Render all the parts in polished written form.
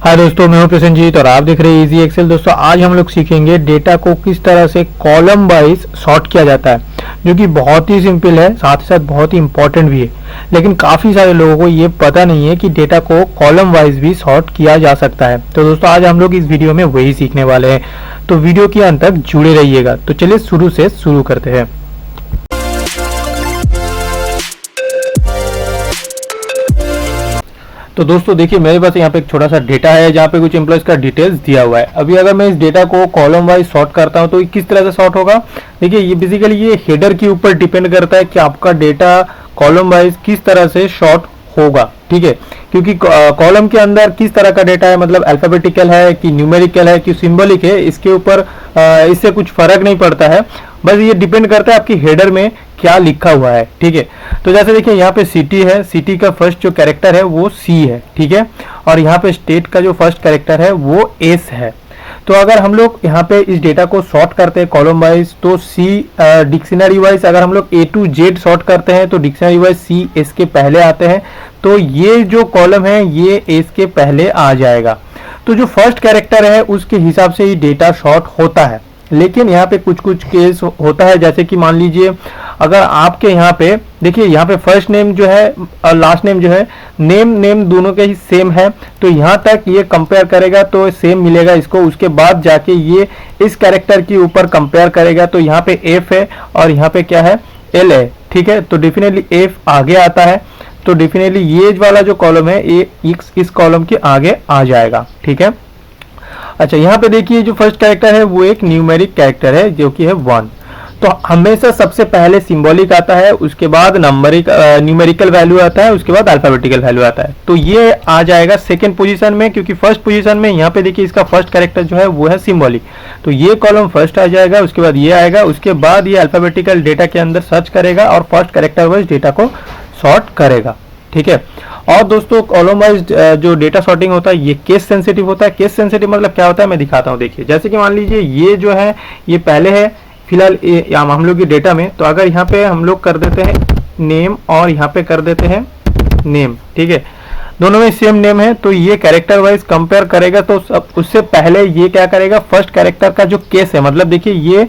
हाय दोस्तों, मैं हूं प्रसन्नजीत और आप देख रहे हैं इजी एक्सेल। दोस्तों आज हम लोग सीखेंगे डेटा को किस तरह से कॉलम वाइज सॉर्ट किया जाता है, जो कि बहुत ही सिंपल है, साथ ही साथ बहुत ही इंपॉर्टेंट भी है। लेकिन काफ़ी सारे लोगों को ये पता नहीं है कि डेटा को कॉलम वाइज भी सॉर्ट किया जा सकता है। तो दोस्तों आज हम लोग इस वीडियो में वही सीखने वाले हैं, तो वीडियो के अंत तक जुड़े रहिएगा। तो चलिए शुरू से शुरू करते हैं। तो दोस्तों देखिए, मेरे पास यहाँ पे एक छोटा सा डेटा है जहाँ पे कुछ एम्प्लॉयज का डिटेल्स दिया हुआ है। अभी अगर मैं इस डेटा को कॉलम वाइज सॉर्ट करता हूँ तो ये किस तरह से सॉर्ट होगा। देखिए, ये बेसिकली ये हेडर के ऊपर डिपेंड करता है कि आपका डेटा कॉलम वाइज किस तरह से सॉर्ट होगा। ठीक है, क्योंकि कॉलम के अंदर किस तरह का डेटा है, मतलब अल्फाबेटिकल है कि न्यूमेरिकल है कि सिंबॉलिक है, इसके ऊपर इससे कुछ फर्क नहीं पड़ता है। बस ये डिपेंड करता है आपकी हेडर में क्या लिखा हुआ है। ठीक है, तो जैसे देखिए यहाँ पे सिटी है, सिटी का फर्स्ट जो कैरेक्टर है वो सी है। ठीक है, और यहाँ पे स्टेट का जो फर्स्ट कैरेक्टर है वो एस है। तो अगर हम लोग यहाँ पे इस डेटा को सॉर्ट करते हैं कॉलम वाइज, तो सी डिक्शनरी वाइज अगर हम लोग ए टू जेड सॉर्ट करते हैं तो डिक्शनरी वाइज सी एस के पहले आते हैं, तो ये जो कॉलम है ये एस के पहले आ जाएगा। तो जो फर्स्ट कैरेक्टर है उसके हिसाब से ये डेटा सॉर्ट होता है। लेकिन यहाँ पे कुछ कुछ केस होता है, जैसे कि मान लीजिए अगर आपके यहाँ पे देखिए, यहाँ पे फर्स्ट नेम जो है और लास्ट नेम जो है, नेम दोनों के ही सेम है, तो यहाँ तक ये कंपेयर करेगा तो सेम मिलेगा इसको। उसके बाद जाके ये इस कैरेक्टर के ऊपर कंपेयर करेगा, तो यहाँ पे एफ है और यहाँ पे क्या है, एल है। ठीक है, तो डेफिनेटली एफ आगे आता है, तो डेफिनेटली ये वाला जो कॉलम है ये इस कॉलम के आगे आ जाएगा। ठीक है, अच्छा यहाँ पे देखिए जो फर्स्ट कैरेक्टर है वो एक न्यूमेरिक कैरेक्टर है जो कि है 1। तो हमेशा सबसे पहले सिंबॉलिक आता है, उसके बाद न्यूमेरिकल वैल्यू आता है, उसके बाद अल्फाबेटिकल वैल्यू आता है। तो ये आ जाएगा सेकंड पोजीशन में, क्योंकि फर्स्ट पोजीशन में यहाँ पे देखिए इसका फर्स्ट कैरेक्टर जो है वो है सिंबॉलिक, तो ये कॉलम फर्स्ट आ जाएगा, उसके बाद ये आएगा, उसके बाद ये अल्फाबेटिकल डेटा के अंदर सर्च करेगा और फर्स्ट कैरेक्टर वाइज डेटा को सॉर्ट करेगा। ठीक है, और दोस्तों कॉलम वाइज जो डेटा सॉर्टिंग होता है ये केस सेंसिटिव होता है। केस सेंसिटिव मतलब क्या होता है मैं दिखाता हूँ। देखिए, जैसे कि मान लीजिए ये जो है ये पहले है फिलहाल हम लोग के डेटा में, तो अगर यहाँ पे हम लोग कर देते हैं नेम और यहाँ पे कर देते हैं नेम, ठीक है, दोनों में सेम नेम है, तो ये कैरेक्टर वाइज कंपेयर करेगा। तो उससे पहले ये क्या करेगा, फर्स्ट कैरेक्टर का जो केस है, मतलब देखिए ये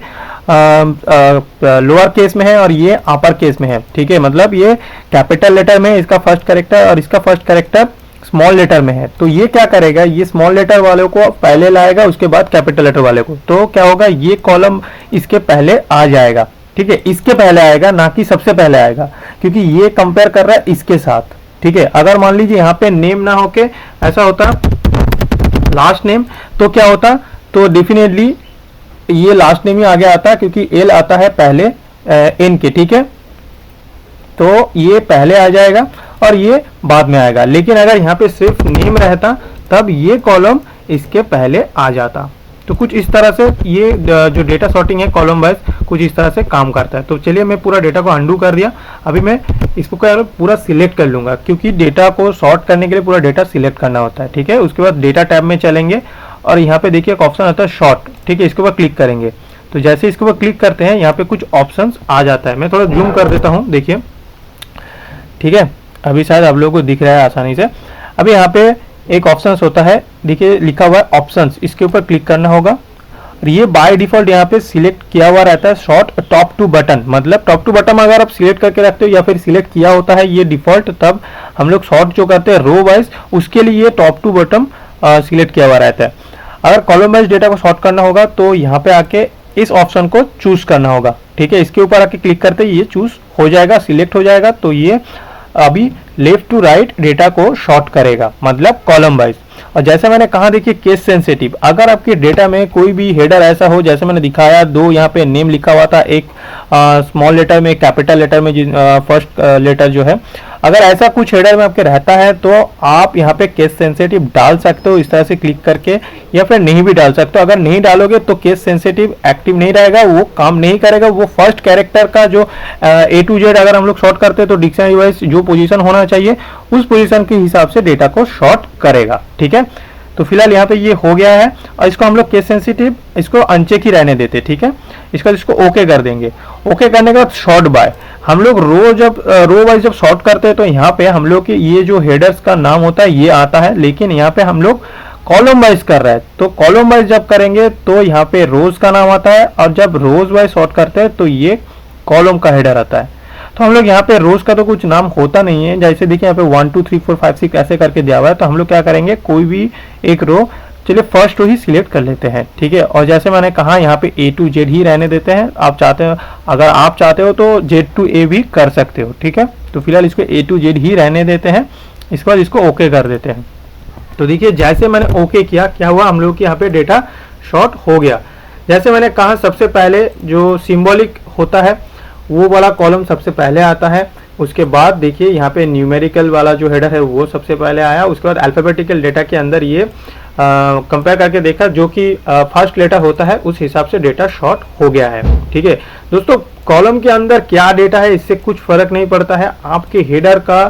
लोअर केस में है और ये अपर केस में है। ठीक है, मतलब ये कैपिटल लेटर में इसका फर्स्ट कैरेक्टर और इसका फर्स्ट कैरेक्टर स्मॉल लेटर में है, तो ये क्या करेगा, ये स्मॉल लेटर वाले को पहले लाएगा, उसके बाद कैपिटल लेटर वाले को। तो क्या होगा, ये कॉलम इसके पहले आ जाएगा। ठीक है, इसके पहले आएगा, ना कि सबसे पहले आएगा, क्योंकि ये कंपेयर कर रहा है इसके साथ। ठीक है, अगर मान लीजिए यहाँ पे नेम ना होके ऐसा होता लास्ट नेम, तो क्या होता, तो डेफिनेटली ये लास्ट नेम ही आगे आता, क्योंकि एल आता है पहले एन के। ठीक है, तो ये पहले आ जाएगा और ये बाद में आएगा। लेकिन अगर यहाँ पे सिर्फ नेम रहता तब ये कॉलम इसके पहले आ जाता। तो कुछ इस तरह से ये जो डेटा सॉर्टिंग है कॉलम वाइज कुछ इस तरह से काम करता है। तो चलिए, मैं पूरा डेटा को अंडू कर दिया। अभी मैं इसको क्या पूरा सिलेक्ट कर लूंगा, क्योंकि डेटा को सॉर्ट करने के लिए पूरा डेटा सिलेक्ट करना होता है। ठीक है, उसके बाद डेटा टैब में चलेंगे और यहाँ पे देखिए एक ऑप्शन आता है शॉर्ट। ठीक है, इसके ऊपर क्लिक करेंगे, तो जैसे इसके ऊपर क्लिक करते हैं यहाँ पे कुछ ऑप्शंस आ जाता है। मैं थोड़ा जूम कर देता हूँ, देखिए। ठीक है, अभी शायद आप लोगों को दिख रहा है आसानी से। अभी यहाँ पे एक ऑप्शंस होता है, देखिए लिखा हुआ है ऑप्शंस, इसके ऊपर क्लिक करना होगा और ये बाय डिफॉल्ट यहाँ पे सिलेक्ट किया हुआ रहता है शॉर्ट टॉप टू बटन। मतलब टॉप टू बटन अगर आप सिलेक्ट करके रखते हो या फिर सिलेक्ट किया होता है ये डिफॉल्ट, तब हम लोग शॉर्ट जो करते हैं रो वाइज, उसके लिए ये टॉप टू बटन सिलेक्ट किया हुआ रहता है। अगर कॉलम वाइज डेटा को सॉर्ट करना होगा तो यहाँ पे आके इस ऑप्शन को चूज करना होगा। ठीक है, इसके ऊपर आके क्लिक करते ही ये चूज हो जाएगा, सिलेक्ट हो जाएगा, तो ये अभी लेफ्ट टू राइट डेटा को शॉर्ट करेगा, मतलब कॉलम वाइज। और जैसे मैंने कहा, देखिए केस सेंसिटिव, अगर आपके डेटा में कोई भी हेडर ऐसा हो, जैसे मैंने दिखाया, दो यहाँ पे नेम लिखा हुआ था, एक स्मॉल लेटर में, कैपिटल लेटर में, फर्स्ट लेटर जो है, अगर ऐसा कुछ हेडर में आपके रहता है तो आप यहाँ पे केस सेंसिटिव डाल सकते हो इस तरह से क्लिक करके, या फिर नहीं भी डाल सकते हो। अगर नहीं डालोगे तो केस सेंसिटिव एक्टिव नहीं रहेगा, वो काम नहीं करेगा। वो फर्स्ट कैरेक्टर का जो ए टू जेड अगर हम लोग शॉर्ट करते हैं तो डिक्शनरी वाइज जो पोजीशन होना चाहिए उस पोजीशन के हिसाब से डेटा को शॉर्ट करेगा। ठीक है, तो फिलहाल यहाँ पे ये हो गया है और इसको हम लोग केस सेंसिटिव इसको अनचेक ही रहने देते। ठीक है, इसको ओके कर देंगे। ओके करने के बाद शॉर्ट बाय, हम लोग रो वाइज जब सॉर्ट करते हैं तो यहाँ पे हम लोग के ये जो हेडर्स का नाम होता है ये आता है, लेकिन यहाँ पे हम लोग कॉलम वाइज कर रहा है, तो कॉलम वाइज जब करेंगे तो यहाँ पे रोज का नाम आता है, और जब रोज वाइज सॉर्ट करते हैं तो ये कॉलम का हेडर आता है। तो हम लोग यहाँ पे रोज का तो कुछ नाम होता नहीं है, जैसे देखिए यहाँ पे 1 2 3 4 5 6 ऐसे करके दिया हुआ है। तो हम लोग क्या करेंगे, कोई भी एक रो, चलिए फर्स्ट रो ही सिलेक्ट कर लेते हैं, ठीक है। और जैसे मैंने कहा यहाँ पे A to Z ही रहने देते हैं। आप चाहते हो, अगर आप चाहते हो तो Z to A भी कर सकते हो, ठीक है। तो फिलहाल इसको A to Z ही रहने देते हैं, इसके बाद इसको ओके कर देते हैं। तो देखिए जैसे मैंने ओके किया, क्या हुआ, हम लोग के यहाँ पे डेटा शॉर्ट हो गया। जैसे मैंने कहा सबसे पहले जो सिंबॉलिक होता है वो वाला कॉलम सबसे पहले आता है, उसके बाद देखिए यहाँ पे न्यूमेरिकल वाला जो हेडर है वो सबसे पहले आया, उसके बाद अल्फाबेटिकल डेटा के अंदर ये कंपेयर करके देखा जो कि फर्स्ट लेटर होता है उस हिसाब से डेटा शॉर्ट हो गया है, ठीक है। दोस्तों कॉलम के अंदर क्या डेटा है इससे कुछ फर्क नहीं पड़ता है, आपके हेडर का,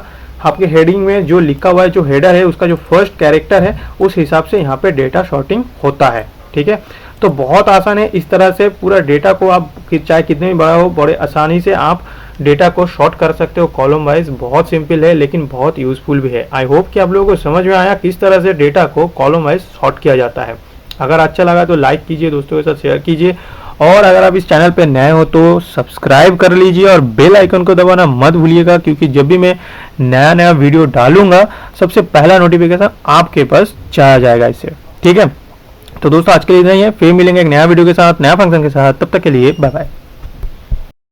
आपके हेडिंग में जो लिखा हुआ है जो हेडर है उसका जो फर्स्ट कैरेक्टर है उस हिसाब से यहाँ पे डेटा शॉर्टिंग होता है, ठीक है। तो बहुत आसान है, इस तरह से पूरा डेटा को आप चाहे कितने भी बड़ा हो बड़े आसानी से आप डेटा को शॉर्ट कर सकते हो कॉलम वाइज। बहुत सिंपल है लेकिन बहुत यूजफुल भी है। आई होप कि आप लोगों को समझ में आया किस तरह से डेटा को कॉलम वाइज शॉर्ट किया जाता है। अगर अच्छा लगा तो लाइक कीजिए, दोस्तों के साथ शेयर कीजिए, और अगर आप इस चैनल पर नए हो तो सब्सक्राइब कर लीजिए और बेल आइकन को दबाना मत भूलिएगा, क्योंकि जब भी मैं नया वीडियो डालूंगा सबसे पहला नोटिफिकेशन आपके पास चला जाएगा इससे, ठीक है। तो दोस्तों आज के लिए इतना ही है, फिर मिलेंगे एक नया वीडियो के साथ, नया फंक्शन के साथ। तब तक के लिए बाय बाय।